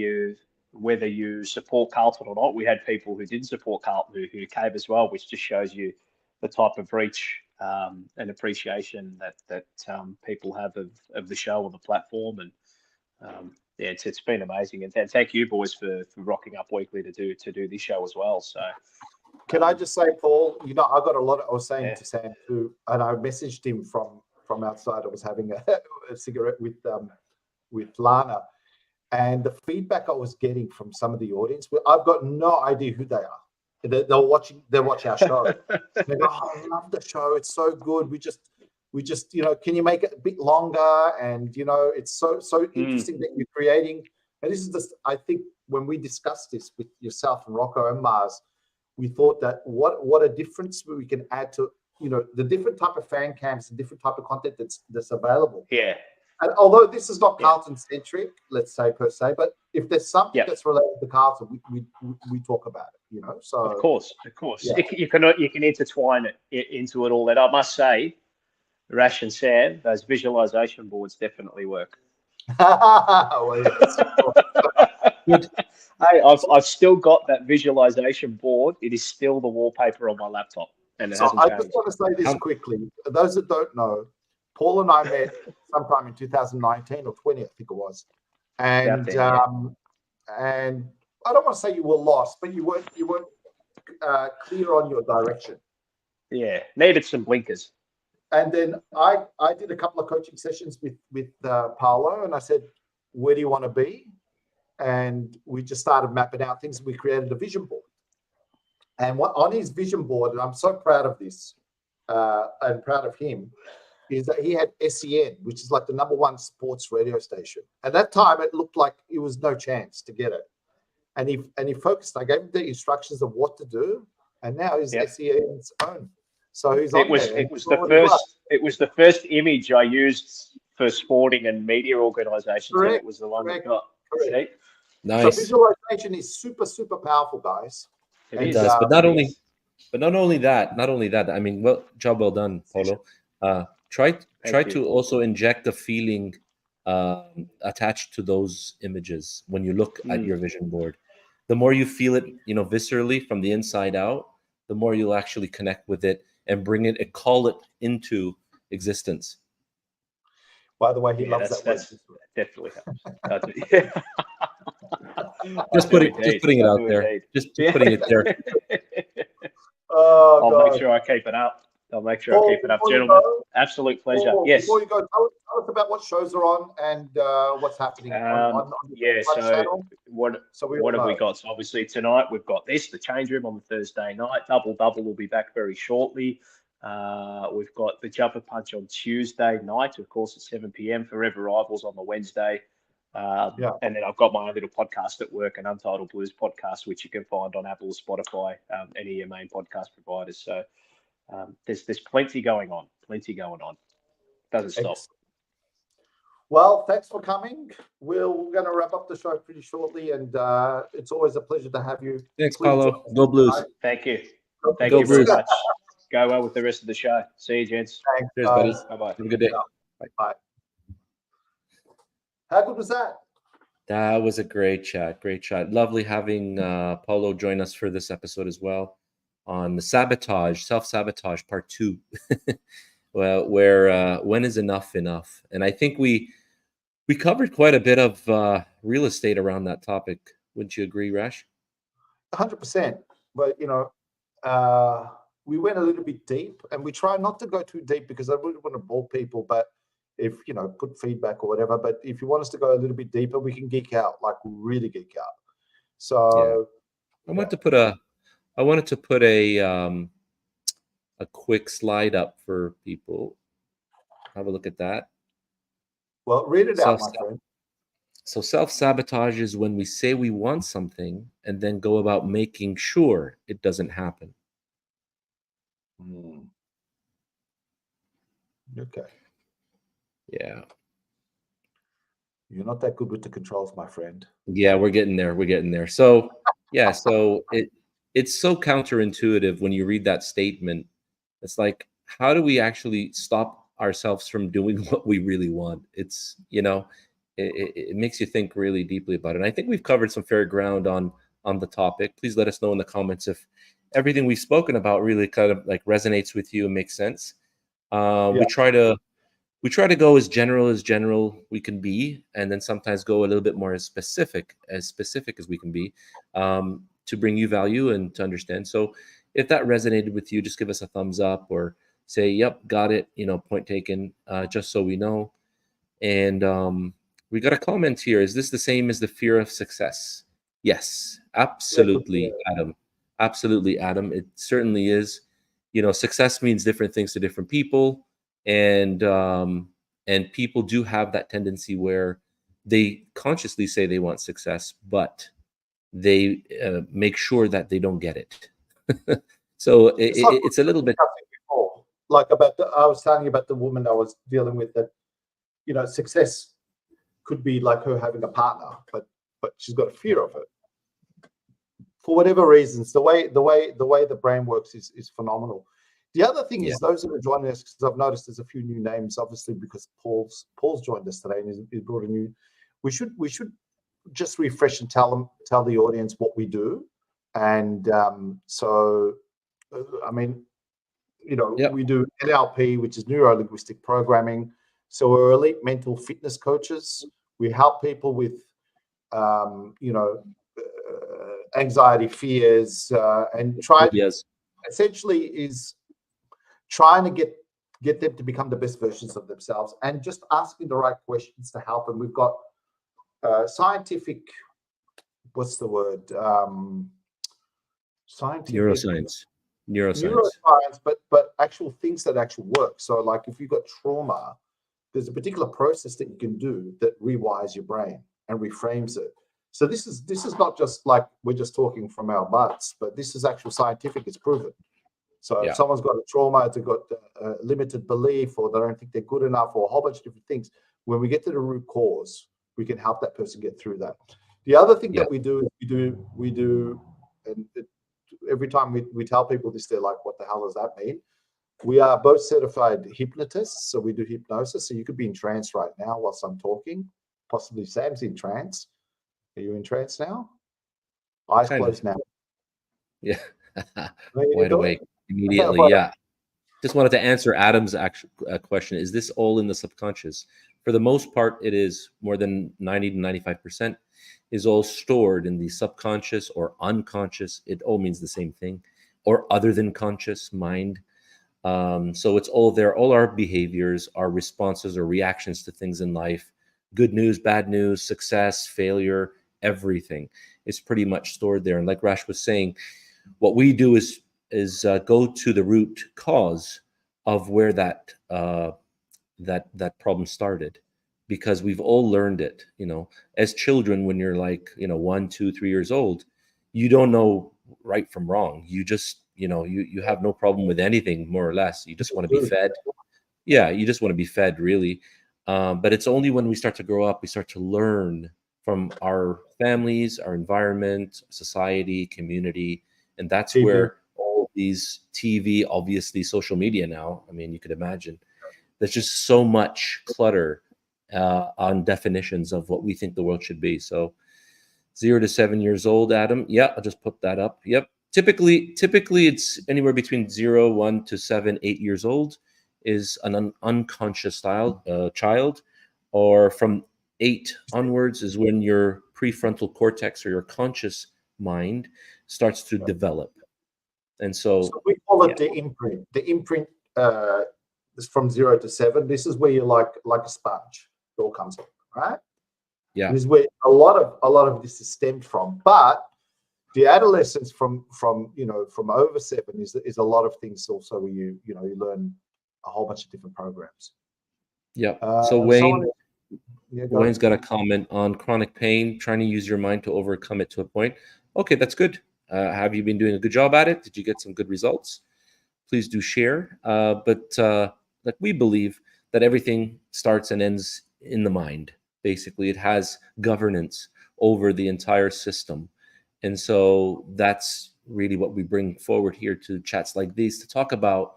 you support Carlton or not. We had people who didn't support Carlton who came as well, which just shows you the type of reach and appreciation that people have of the show or the platform. And it's been amazing. And thank you, boys, for rocking up weekly to do this show as well. So can I just say, Paul, I got a lot. I was saying to Sam too, and I messaged him from outside. I was having a cigarette with Lana. And the feedback I was getting from some of the audience, I've got no idea who they are. They're watching our show. They go, "Oh, I love the show. It's so good. We just, can you make it a bit longer?" And it's so interesting that you're creating. And this is just, I think, when we discussed this with yourself and Rocco and Mars, we thought that what a difference we can add to the different type of fan cams and different type of content that's available. Yeah. And although this is not Carlton centric, let's say per se, but if there's something that's related to Carlton, we talk about it, So of course, you can intertwine it into it all. And I must say, Rash and Sam, those visualization boards definitely work. Hey, I've still got that visualization board. It is still the wallpaper on my laptop, and it hasn't changed. I just want to say this quickly. For those that don't know, Paul and I met sometime in 2019 or 20, I think it was, and and I don't want to say you were lost, but you weren't clear on your direction. Yeah, needed some blinkers. And then I did a couple of coaching sessions with Paolo, and I said, "Where do you want to be?" And we just started mapping out things. We created a vision board, and on his vision board, and I'm so proud of this and proud of him, is that he had SEN, which is like the #1 sports radio station. At that time, it looked like it was no chance to get it. And he focused. I gave him the instructions of what to do, and now he's SEN's own. So he's it was the first image I used for sporting and media organisations. Correct, and it was the one we got. Correct. Nice. So visualization is super, super powerful, guys. It does, but not only that. I mean, job well done, Paulo. Try to also inject a feeling attached to those images when you look at your vision board. The more you feel it, viscerally from the inside out, the more you'll actually connect with it and bring it and call it into existence. By the way, he loves that word. Definitely helps. Just putting it out there. Just putting it there. Oh, I'll make God. sure I keep it up. I'll make sure I Paul, keep it up, before you gentlemen. go, Absolute pleasure. Paul, Yes. before you go, tell us about what shows are on and what's happening on the Yeah. Punch So channel. what So we all what have we know. got? So obviously tonight we've got this, the change room on the Thursday night. Double will be back very shortly. We've got the Jumper Punch on Tuesday night, of course, at 7 p.m. Forever Rivals on the Wednesday. Yeah. And then I've got my own little podcast at work, an Untitled Blues podcast, which you can find on Apple, Spotify, any of your main podcast providers. So there's plenty going on. Doesn't stop. Excellent. Well, thanks for coming. We're going to wrap up the show pretty shortly, and it's always a pleasure to have you. Thanks, Please Paulo. join us Go Blues. tonight. Thank you. Go Thank Go you very Blues. much. Go well with the rest of the show. See you, gents. Thanks, Cheers, buddy. guys. Bye-bye. Have a good day. Bye. How good was that? That was a great chat. Great chat. Lovely having Paulo join us for this episode as well on the Sabotage, Self-Sabotage Part 2. Well, where when is enough enough? And I think we covered quite a bit of real estate around that topic. Wouldn't you agree, Rash? 100%. But, we went a little bit deep, and we try not to go too deep because I wouldn't want to bore people, but if, put feedback or whatever. But if you want us to go a little bit deeper, we can geek out, like really geek out. So I wanted to put a quick slide up for people. Have a look at that. well, read it out, my friend. So self-sabotage is when we say we want something and then go about making sure it doesn't happen. Okay. Yeah. You're not that good with the controls, my friend. Yeah, we're getting there. So yeah, so it's so counterintuitive when you read that statement. It's like, how do we actually stop ourselves from doing what we really want? It's, it makes you think really deeply about it. And I think we've covered some fair ground on the topic. Please let us know in the comments if everything we've spoken about really kind of like resonates with you and makes sense. We try to go as general we can be, and then sometimes go a little bit more as specific as we can be, to bring you value and to understand. So if that resonated with you, just give us a thumbs up or say, yep, got it, point taken, just so we know. And we got a comment here. Is this the same as the fear of success? Yes, absolutely, Adam. Absolutely, Adam. It certainly is. Success means different things to different people. And people do have that tendency where they consciously say they want success, but they make sure that they don't get it. So it's a little bit. Before. Like I was telling you about the woman I was dealing with that, success could be like her having a partner, but she's got a fear of it for whatever reasons. The way the brain works is phenomenal. The other thing is those that are joining us, because I've noticed there's a few new names, obviously because Paul's joined us today and he's brought a new. We should just refresh and tell the audience what we do, and we do NLP, which is neuro-linguistic programming. So we're elite mental fitness coaches. We help people with anxiety, fears, and essentially is trying to get them to become the best versions of themselves and just asking the right questions to help them. We've got scientific, what's the word? Scientific neuroscience, but actual things that actually work. So like if you've got trauma, there's a particular process that you can do that rewires your brain and reframes it. So this is not just like we're just talking from our butts, but this is actual scientific. It's proven. So if someone's got a trauma, they've got a limited belief, or they don't think they're good enough, or a whole bunch of different things, when we get to the root cause, we can help that person get through that. The other thing that we do, and every time we tell people this, they're like, what the hell does that mean? We are both certified hypnotists, so we do hypnosis. So you could be in trance right now whilst I'm talking. Possibly Sam's in trance. Are you in trance now? Eyes closed now. Yeah. Wide awake immediately. Yeah. Just wanted to answer Adam's actual question. Is this all in the subconscious? For the most part, it is. More than 90 to 95% is all stored in the subconscious or unconscious. It all means the same thing. or other than conscious mind. So it's all there, all our behaviors, our responses or reactions to things in life, good news, bad news, success, failure, everything is pretty much stored there. And like Rash was saying, what we do is go to the root cause of where that problem started, because we've all learned it. As children, when you're like 1, 2, 3 years old, you don't know right from wrong. You just you have no problem with anything, more or less. You just want to be fed. Yeah, you just want to be fed, really. But it's only when we start to grow up, we start to learn from our families, our environment, society, community, and that's TV. where all these TV, obviously social media now, I mean, you could imagine, there's just so much clutter on definitions of what we think the world should be. So 0 to 7 years old, Adam. Yeah, I'll just put that up. Yep. Typically it's anywhere between 0, 1 to 7, 8 years old is an unconscious child, or from 8 onwards is when your prefrontal cortex or your conscious mind starts to develop. And so we call it the imprint. The imprint is from 0 to 7. This is where you're like a sponge. It all comes up, right? Yeah. This is where a lot of this is stemmed from. But the adolescence from over 7 is a lot of things also where you learn a whole bunch of different programs. Yeah. So Wayne's Wayne's got a comment on chronic pain, trying to use your mind to overcome it to a point. Okay, that's good. Have you been doing a good job at it? Did you get some good results? Please do share. But like, we believe that everything starts and ends in the mind. Basically, it has governance over the entire system. And so that's really what we bring forward here to chats like these, to talk about,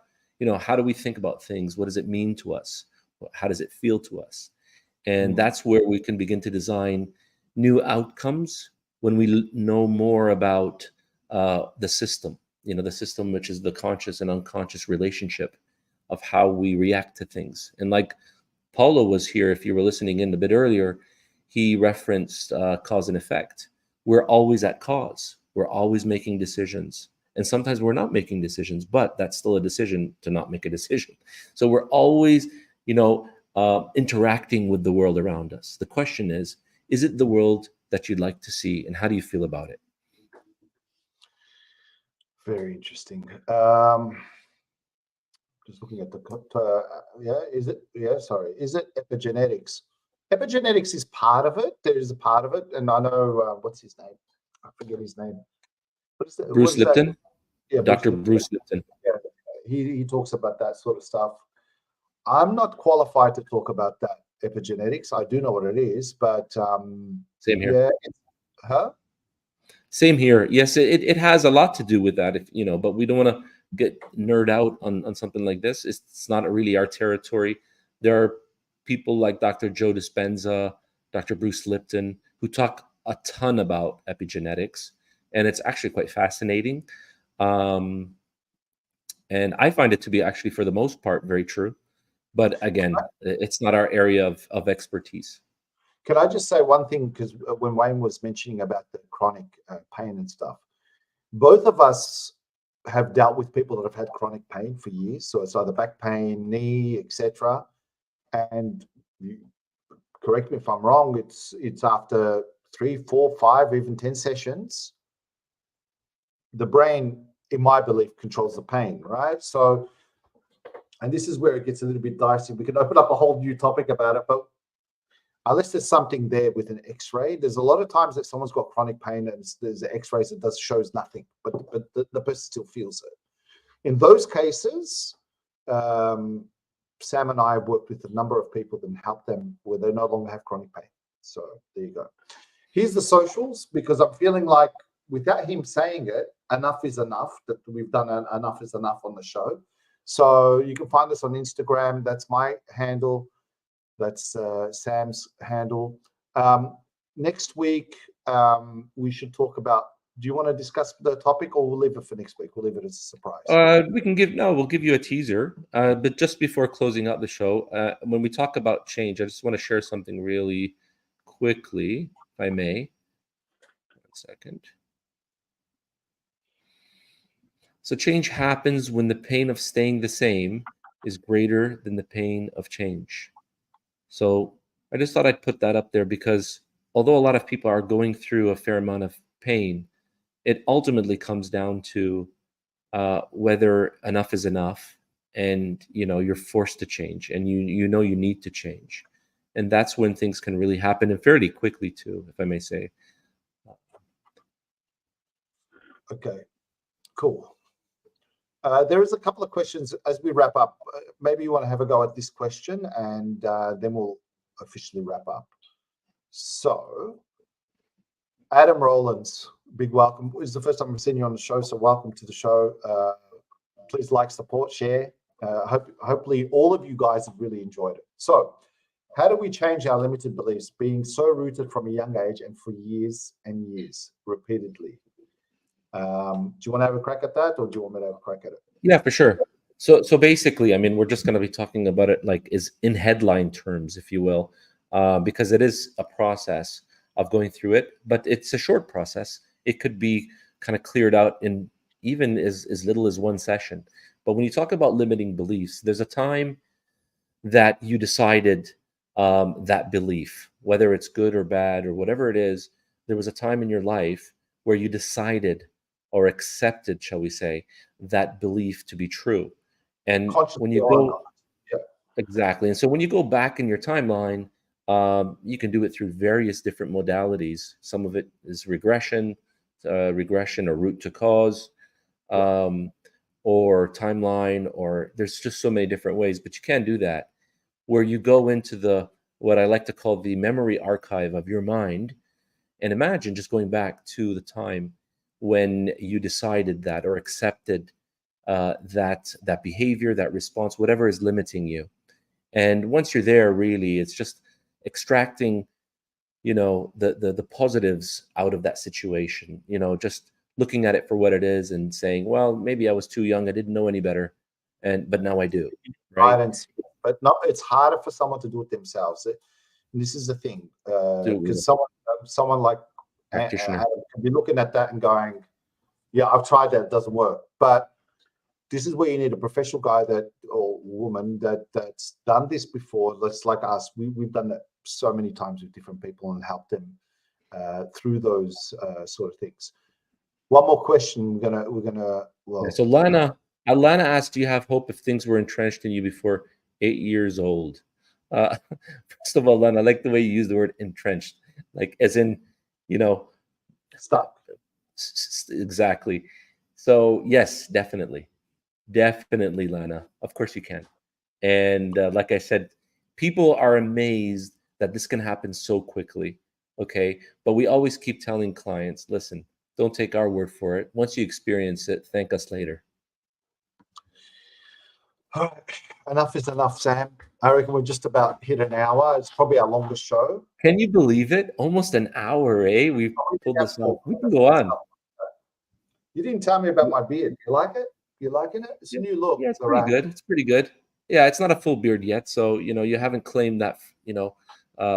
how do we think about things? What does it mean to us? How does it feel to us? And that's where we can begin to design new outcomes when we know more about the system, the system, which is the conscious and unconscious relationship of how we react to things. And like Paulo was here, if you were listening in a bit earlier, he referenced cause and effect. We're always at cause. We're always making decisions. And sometimes we're not making decisions, but that's still a decision to not make a decision. So we're always, interacting with the world around us. The question is it the world that you'd like to see, and how do you feel about it? Very interesting. Just looking at the is it epigenetics? Epigenetics is part of it. There is a part of it, and I know what's his name? I forget his name. What is that? Bruce Lipton. Yeah, Dr. Bruce Lipton. Yeah, he talks about that sort of stuff. I'm not qualified to talk about that epigenetics. I do know what it is, but Same here. Yeah, Same here. Yes, it has a lot to do with that, but we don't want to get nerd out on something like this. It's not really our territory. There are people like Dr. Joe Dispenza, Dr. Bruce Lipton, who talk a ton about epigenetics, and it's actually quite fascinating. And I find it to be actually, for the most part, very true. But again, it's not our area of expertise. Can I just say one thing? Because when Wayne was mentioning about the chronic pain and stuff, both of us have dealt with people that have had chronic pain for years. So it's either back pain, knee, etc. And correct me if I'm wrong, it's after 3, 4, 5, even 10 sessions, the brain, in my belief, controls the pain, right? So, and this is where it gets a little bit dicey. We can open up a whole new topic about it, but unless there's something there with an X-ray, there's a lot of times that someone's got chronic pain and there's X-rays that shows nothing, but the person still feels it. In those cases, Sam and I have worked with a number of people and helped them where they no longer have chronic pain. So there you go. Here's the socials, because I'm feeling like without him saying it, enough is enough, that we've done enough is enough on the show. So you can find us on Instagram. That's my handle. That's Sam's handle. Next week, we should talk about, do you want to discuss the topic, or we'll leave it for next week? We'll leave it as a surprise. We'll give you a teaser. But just before closing out the show, when we talk about change, I just want to share something really quickly, if I may. 1 second. So change happens when the pain of staying the same is greater than the pain of change. So I just thought I'd put that up there because although a lot of people are going through a fair amount of pain, it ultimately comes down to whether enough is enough, and you're forced to change, and you need to change, and that's when things can really happen, and fairly quickly too, if I may say. Okay, cool. There is a couple of questions as we wrap up. Maybe you want to have a go at this question, and then we'll officially wrap up. So, Adam Rowlands, big welcome. It's the first time I've seen you on the show, so welcome to the show. Please like, support, share. Hopefully all of you guys have really enjoyed it. So, how do we change our limited beliefs, being so rooted from a young age and for years and years, repeatedly? Do you want to have a crack at that, or do you want me to have a crack at it? Yeah, for sure. So basically, I mean, we're just going to be talking about it like is in headline terms, if you will, because it is a process of going through it, but it's a short process. It could be kind of cleared out in even as little as one session. But when you talk about limiting beliefs, there's a time that you decided that belief, whether it's good or bad or whatever it is, there was a time in your life where you decided or accepted, shall we say, that belief to be true. And when Consciously you or go, not. Yeah. exactly. And so when you go back in your timeline, you can do it through various different modalities. Some of it is regression or root to cause, or timeline, or there's just so many different ways, but you can do that where you go into the what I like to call the memory archive of your mind, and imagine just going back to the time when you decided that or accepted that behavior, that response, whatever is limiting you. And once you're there, really, it's just extracting, the positives out of that situation. Just looking at it for what it is and saying, well, maybe I was too young, I didn't know any better, but now I do, right? Guidance, but no, it's harder for someone to do it themselves. And this is the thing, because someone like Practitioner. Adam can be looking at that and going, "Yeah, I've tried that; it doesn't work." But this is where you need a professional guy or woman that's done this before. That's like us. We've done that so many times with different people and helped them through those sort of things. One more question. We're gonna. Well, Yeah, so Lana asked, do you have hope if things were entrenched in you before 8 years old? Uh, first of all, Lana, I like the way you use the word entrenched, like as in, you know, stuck. Exactly. So yes, definitely. Definitely, Lana. Of course you can. And like I said, people are amazed that this can happen so quickly. Okay. But we always keep telling clients, listen, don't take our word for it. Once you experience it, thank us later. Enough is enough, Sam. I reckon we're just about hit an hour. It's probably our longest show. Can you believe it? Almost an hour, eh? We've pulled this off. We can go on. You didn't tell me about my beard. You like it? You liking it? It's a new look. Yeah, it's pretty good. It's pretty good. Yeah, it's not a full beard yet, so you haven't claimed that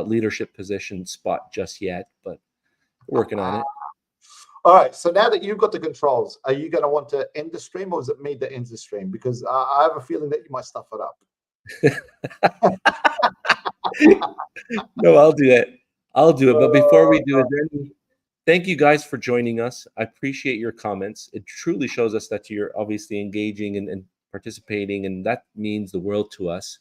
leadership position spot just yet, but we're working on it. All right. So now that you've got the controls, are you going to want to end the stream, or is it me that ends the stream? Because I have a feeling that you might stuff it up. No, I'll do it. But before we do it, thank you guys for joining us. I appreciate your comments. It truly shows us that you're obviously engaging and participating, and that means the world to us.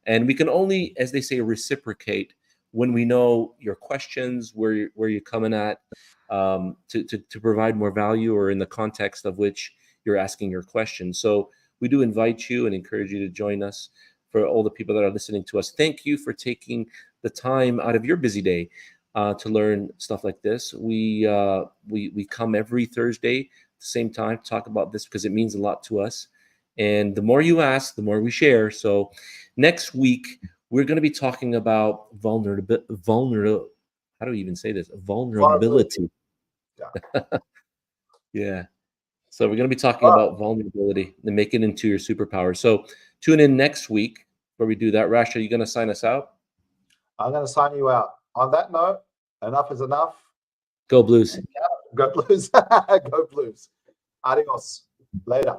And we can only, as they say, reciprocate when we know your questions, where you're coming at, to provide more value, or in the context of which you're asking your question. So we do invite you and encourage you to join us. For all the people that are listening to us, thank you for taking the time out of your busy day to learn stuff like this. We come every Thursday at the same time to talk about this because it means a lot to us. And the more you ask, the more we share. So next week, we're going to be talking about vulnerability. How do we even say this? Vulnerability. Yeah. Yeah. So we're going to be talking about vulnerability and make it into your superpower. So tune in next week where we do that. Rash, are you going to sign us out? I'm going to sign you out. On that note, enough is enough. Go Blues. Go Blues. Go Blues. Adios. Later.